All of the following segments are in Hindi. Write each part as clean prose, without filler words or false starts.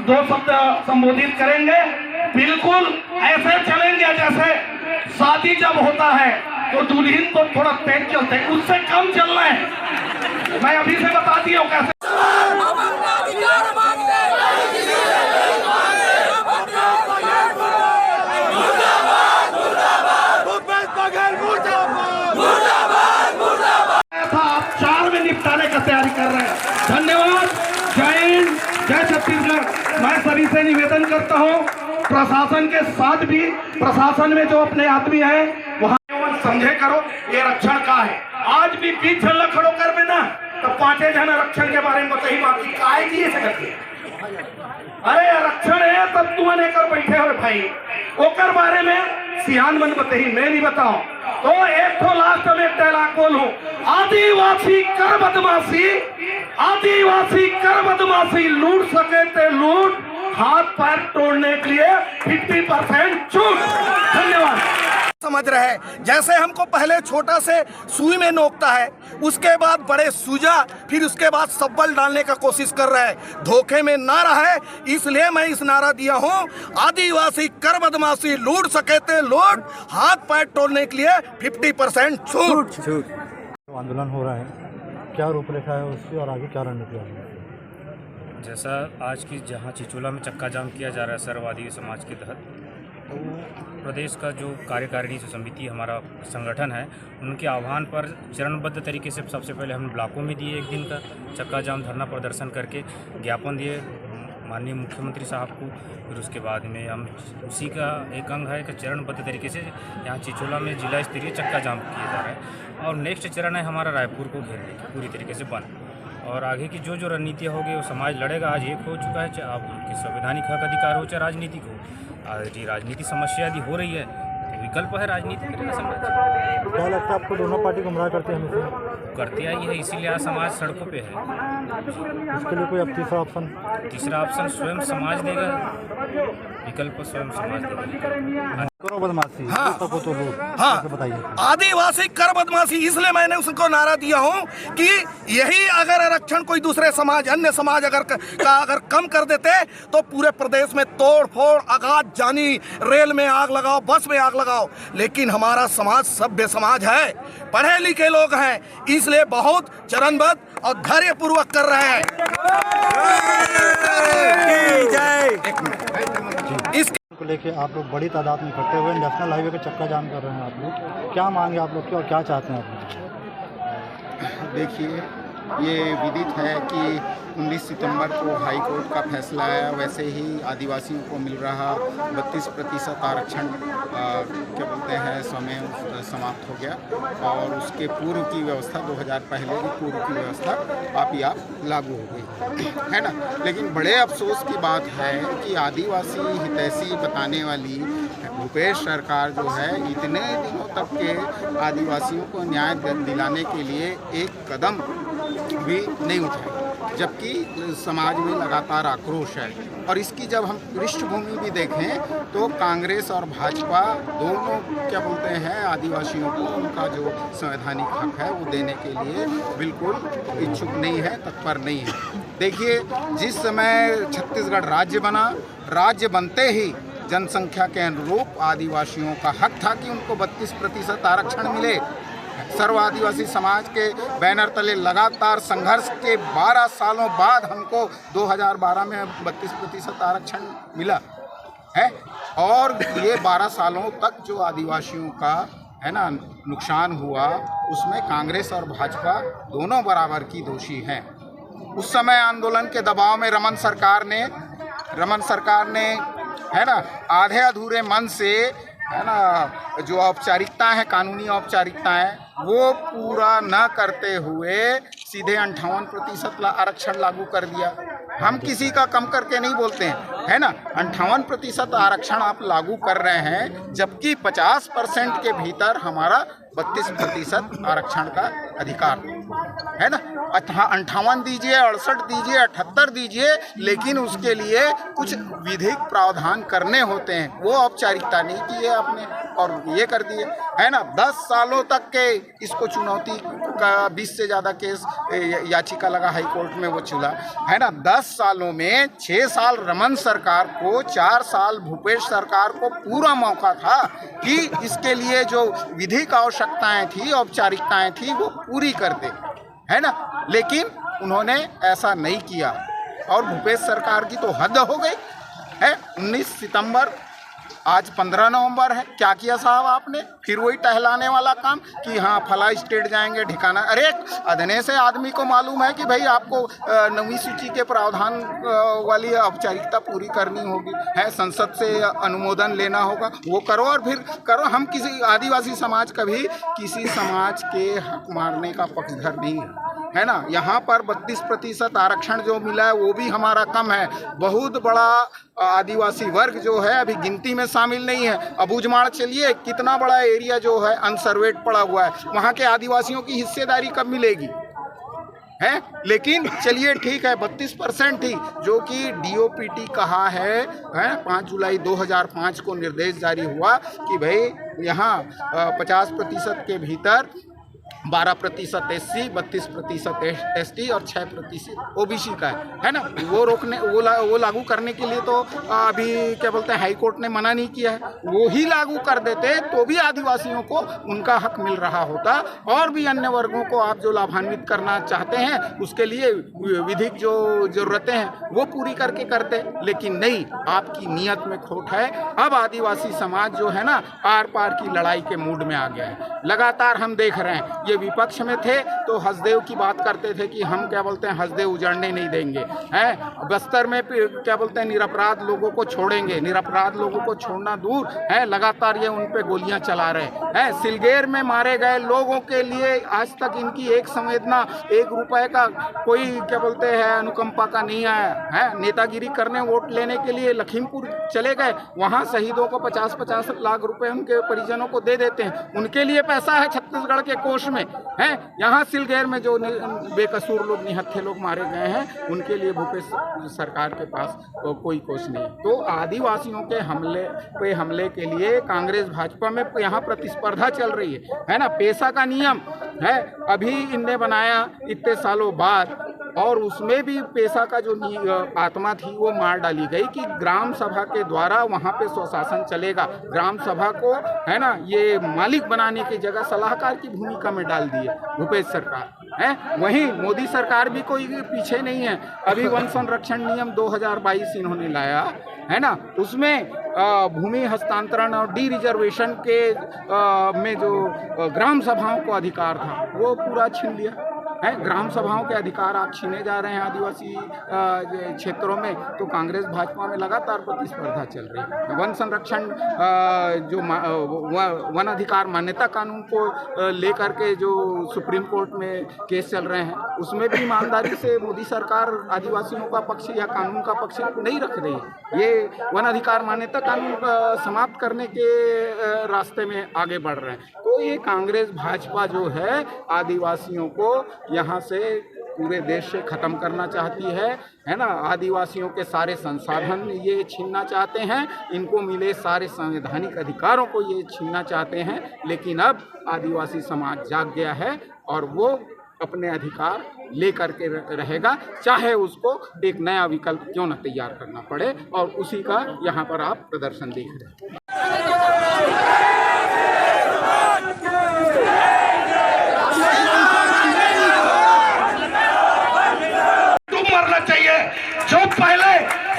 दो शब्द संबोधित करेंगे। बिल्कुल ऐसे चलेंगे जैसे शादी जब होता है तो दुल्हन को थोड़ा तेज चलते हैं, उससे कम चलना है। मैं अभी से बता दिया हूँ कैसे। आप 4 में निपटाने का तैयारी कर रहे हैं। धन्यवाद। जय हिंद, जय छत्तीसगढ़। मैं सभी से निवेदन करता हूँ, प्रशासन के साथ भी, प्रशासन में जो अपने आदमी है वहाँ समझे करो ये रक्षण का है। आज भी 20 जन खड़ो कर में ना तो 5 जन रक्षण के बारे में बताई, बाकी काय की ऐसे करते। अरे रक्षण है तब तू लेकर बैठे हो भाई, ओकर बारे में सियान मन बताई, मैं नहीं बताऊं। तो एक तो लास्ट में एक डायलॉग बोलूं, आदिवासी कर बदमाशी, आदिवासी कर बदमाशी, लूट सके ते लूट, हाथ पैर तोड़ने के लिए 50% छूट। धन्यवाद। समझ रहे हैं, जैसे हमको पहले छोटा से सुई में नोकता है, उसके बाद बड़े सूजा, फिर उसके बाद सब्बल डालने का कोशिश कर रहे हैं। धोखे में ना रहे, इसलिए मैं इस नारा दिया हूँ, आदिवासी कर बदमाशी, लूट सके थे लूट, हाथ पैर तोड़ने के लिए 50% छूट। आंदोलन हो रहा है, क्या रूपरेखा है उसकी और आगे क्या रणनीति है? जैसा आज की जहां चिचोला में चक्का जाम किया जा रहा है सर्ववादी समाज के तहत, तो प्रदेश का जो कार्यकारिणी समिति हमारा संगठन है, उनके आह्वान पर चरणबद्ध तरीके से सबसे पहले हम ब्लॉकों में दिए 1 दिन का चक्का जाम धरना प्रदर्शन करके ज्ञापन दिए माननीय मुख्यमंत्री साहब को। फिर उसके बाद में हम उसी का एक अंग है कि चरणबद्ध तरीके से यहाँ चिचोला में जिला स्तरीय चक्का जाम किए जा रहे हैं। और नेक्स्ट चरण है हमारा रायपुर को घेरने की पूरी तरीके से बंद, और आगे की जो रणनीतियाँ होगी वो समाज लड़ेगा। आज एक हो चुका है, चाहे आप उनके संवैधानिक हक अधिकार हो चाहे राजनीतिक हो। आज ये राजनीति समस्या यदि हो रही है तो विकल्प है राजनीति करेगा समाज। क्या लगता है आपको दोनों पार्टी गुमराह करते हैं हमेशा? करते आई है, इसीलिए आज समाज सड़कों पे है। इसके लिए कोई अब तीसरा ऑप्शन स्वयं समाज देगा, विकल्प स्वयं समाज देगा। बदमाशी, हाँ, तो बताइए। आदिवासी कर बदमाशी, इसलिए मैंने उसको नारा दिया हूँ कि यही अगर आरक्षण कोई दूसरे समाज, अन्य समाज अगर कम कर देते तो पूरे प्रदेश में तोड़ फोड़, आगाज जानी, रेल में आग लगाओ, बस में आग लगाओ। लेकिन हमारा समाज सभ्य समाज है, पढ़े लिखे लोग हैं, इसलिए बहुत चरणबद्ध और धैर्यपूर्वक कर रहे हैं। इसके को लेके आप लोग बड़ी तादाद में इकट्ठे हुए नेशनल हाईवे पे चक्का जाम कर रहे हैं। आप लोग क्या मांगे आप लोग की और क्या चाहते हैं आप लोग? देखिए, ये विदित है कि 19 सितंबर को हाई कोर्ट का फैसला आया, वैसे ही आदिवासियों को मिल रहा 32% आरक्षण क्या बोलते हैं समय समाप्त हो गया, और उसके पूर्व की व्यवस्था 2000 पहले की पूर्व की व्यवस्था आप लागू हो गई है ना। लेकिन बड़े अफसोस की बात है कि आदिवासी हितैषी बताने वाली भूपेश सरकार जो है इतने दिनों तक के आदिवासियों को न्याय दिलाने के लिए एक कदम भी नहीं उठाई, जबकि समाज में लगातार आक्रोश है। और इसकी जब हम पृष्ठभूमि भी देखें तो कांग्रेस और भाजपा दोनों क्या बोलते हैं आदिवासियों को उनका जो संवैधानिक हक है वो देने के लिए बिल्कुल इच्छुक नहीं है, तत्पर नहीं है। देखिए, जिस समय छत्तीसगढ़ राज्य बना, राज्य बनते ही जनसंख्या के अनुरूप आदिवासियों का हक था कि उनको 32% आरक्षण मिले। सर्व आदिवासी समाज के बैनर तले लगातार संघर्ष के 12 सालों बाद हमको 2012 में 32% आरक्षण मिला है, और ये 12 सालों तक जो आदिवासियों का है ना नुकसान हुआ, उसमें कांग्रेस और भाजपा दोनों बराबर की दोषी हैं। उस समय आंदोलन के दबाव में रमन सरकार ने है ना आधे अधूरे मन से है ना जो औपचारिकताएं हैं, कानूनी औपचारिकताएं, वो पूरा न करते हुए सीधे 58% आरक्षण लागू कर दिया। हम किसी का कम करके नहीं बोलते हैं, है ना। 58% आरक्षण आप लागू कर रहे हैं, जबकि 50% के भीतर हमारा 32% आरक्षण का अधिकार। है ना। 58 दीजिए, 68 दीजिए, 78 दीजिए, लेकिन उसके लिए कुछ विधिक प्रावधान करने होते हैं। वो औपचारिकता नहीं की है आपने और ये कर दिए, है ना। 10 सालों तक के इसको चुनौती का 20 से ज़्यादा केस याचिका लगा हाई कोर्ट में, वो चला, है ना। 10 सालों में 6 साल रमन सरकार को, 4 साल भूपेश सरकार को पूरा मौका था कि इसके लिए जो विधिक आवश्यकताएं थी, औपचारिकताएं थी, वो पूरी करते, है ना। लेकिन उन्होंने ऐसा नहीं किया और भूपेश सरकार की तो हद हो गई है। 19 सितंबर, आज 15 नवंबर है, क्या किया साहब आपने? फिर वही टहलाने वाला काम कि हाँ फला स्टेट जाएंगे, ठिकाना। अरे अधने से आदमी को मालूम है कि भाई आपको 9वीं सूची के प्रावधान वाली औपचारिकता पूरी करनी होगी, है, संसद से अनुमोदन लेना होगा, वो करो और फिर करो। हम किसी आदिवासी समाज कभी किसी समाज के हक मारने का पक्षधर नहीं है ना। यहाँ पर 32% आरक्षण जो मिला है वो भी हमारा कम है। बहुत बड़ा आदिवासी वर्ग जो है अभी गिनती में शामिल नहीं है। अबूझमाड़ चलिए, कितना बड़ा एरिया जो है अनसर्वेड पड़ा हुआ है, वहाँ के आदिवासियों की हिस्सेदारी कब मिलेगी, है। लेकिन चलिए ठीक है, 32% ही जो कि DOPT कहा है 5 जुलाई 2005 को निर्देश जारी हुआ कि भाई यहाँ 50% के भीतर 12% SC, 32% ST और 6% OBC का है ना। वो रोकने वो लागू करने के लिए तो अभी क्या बोलते हैं हाई कोर्ट ने मना नहीं किया है। वो ही लागू कर देते तो भी आदिवासियों को उनका हक मिल रहा होता। और भी अन्य वर्गों को आप जो लाभान्वित करना चाहते हैं उसके लिए विधिक जो ज़रूरतें हैं वो पूरी करके करते, लेकिन नहीं, आपकी नीयत में खोट है। अब आदिवासी समाज जो है ना आर पार की लड़ाई के मूड में आ गया है। लगातार हम देख रहे हैं, ये विपक्ष में थे तो हसदेव की बात करते थे कि हम क्या बोलते हैं हसदेव उजड़ने नहीं देंगे, हैं। बस्तर में क्या बोलते हैं निरपराध लोगों को छोड़ेंगे, निरपराध लोगों को छोड़ना दूर है, लगातार ये उन पे गोलियां चला रहे हैं। सिलगेर में मारे गए लोगों के लिए आज तक इनकी एक संवेदना, 1 रुपए का कोई क्या बोलते हैं अनुकंपा का नहीं आया है। नेतागिरी करने, वोट लेने के लिए लखीमपुर चले गए, वहाँ शहीदों को 50-50 लाख रुपए उनके परिजनों को दे देते हैं, उनके लिए पैसा है छत्तीसगढ़ के कोष में, हैं। यहाँ सिलगेर में जो बेकसूर लोग, निहत्थे लोग मारे गए हैं, उनके लिए भूपेश सरकार के पास कोई कोष नहीं। तो आदिवासियों के हमले के लिए कांग्रेस भाजपा में यहाँ प्रतिस्पर्धा चल रही है ना। पेशा का नियम है अभी इनने बनाया इतने सालों बाद, और उसमें भी पेशा का जो आत्मा थी वो मार डाली गई कि ग्राम सभा के द्वारा वहाँ पे स्वशासन चलेगा। ग्राम सभा को है ना ये मालिक बनाने की जगह सलाहकार की भूमिका में डाल दिए भूपेश सरकार, है। वहीं मोदी सरकार भी कोई पीछे नहीं है। अभी वन संरक्षण नियम 2022 इन्होंने लाया, है ना। उसमें भूमि हस्तांतरण और डी रिजर्वेशन के में जो ग्राम सभाओं को अधिकार था वो पूरा छीन लिया है। ग्राम सभाओं के अधिकार आप छीने जा रहे हैं आदिवासी क्षेत्रों में, तो कांग्रेस भाजपा में लगातार प्रतिस्पर्धा चल रही है। वन संरक्षण जो वन अधिकार मान्यता कानून को लेकर के जो सुप्रीम कोर्ट में केस चल रहे हैं, उसमें भी ईमानदारी से मोदी सरकार आदिवासियों का पक्ष या कानून का पक्ष नहीं रख रही है। ये वन अधिकार मान्यता कानून समाप्त करने के रास्ते में आगे बढ़ रहे हैं। तो ये कांग्रेस भाजपा जो है आदिवासियों को यहाँ से पूरे देश से ख़त्म करना चाहती है ना। आदिवासियों के सारे संसाधन ये छीनना चाहते हैं, इनको मिले सारे संवैधानिक अधिकारों को ये छीनना चाहते हैं। लेकिन अब आदिवासी समाज जाग गया है और वो अपने अधिकार लेकर के रहेगा, चाहे उसको एक नया विकल्प क्यों न तैयार करना पड़े। और उसी का यहाँ पर आप प्रदर्शन देख रहे हैं। जो पहले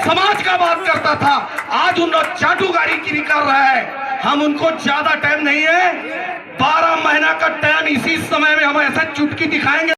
समाज का बात करता था आज उन चाटुकारीगिरी कर रहा है। हम उनको ज्यादा टाइम नहीं है, 12 महीना का टाइम इसी समय में हम ऐसा चुटकी दिखाएंगे।